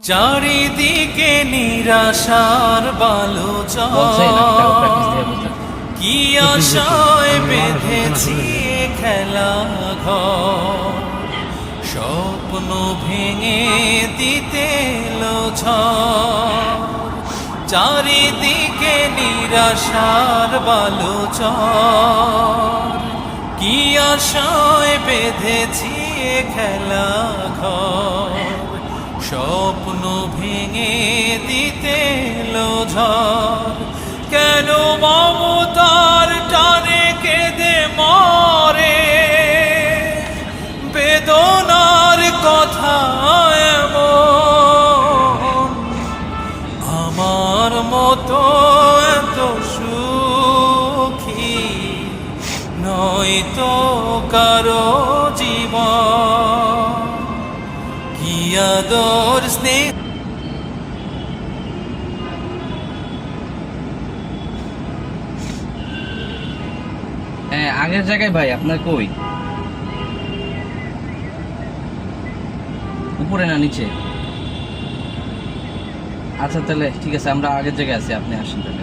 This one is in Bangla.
চারিদিকে নিরাশার বালুচর, কি আশায় বেঁধেছি খেলা ঘর, স্বপ্ন ভেঙে দিতে এলো ঝড়। চারিদিকে নিরাশার বালুচর, কি আশায় বেঁধেছি খেলা ঘর, স্বপ্ন ভেঙে দিতে এলো ঝড়। কেন মমতার টানে কেঁদে মরে, বেদনার কথা এমন, আমার মতো এত সুখী নয়তো কারো জীবন। কি আদর স্নেহ হ্যাঁ, আগের জায়গায় ভাই আপনার কই? উপরে না নিচে? আচ্ছা তাহলে ঠিক আছে, আমরা আগের জায়গায় আছি, আপনি আসেন তাহলে।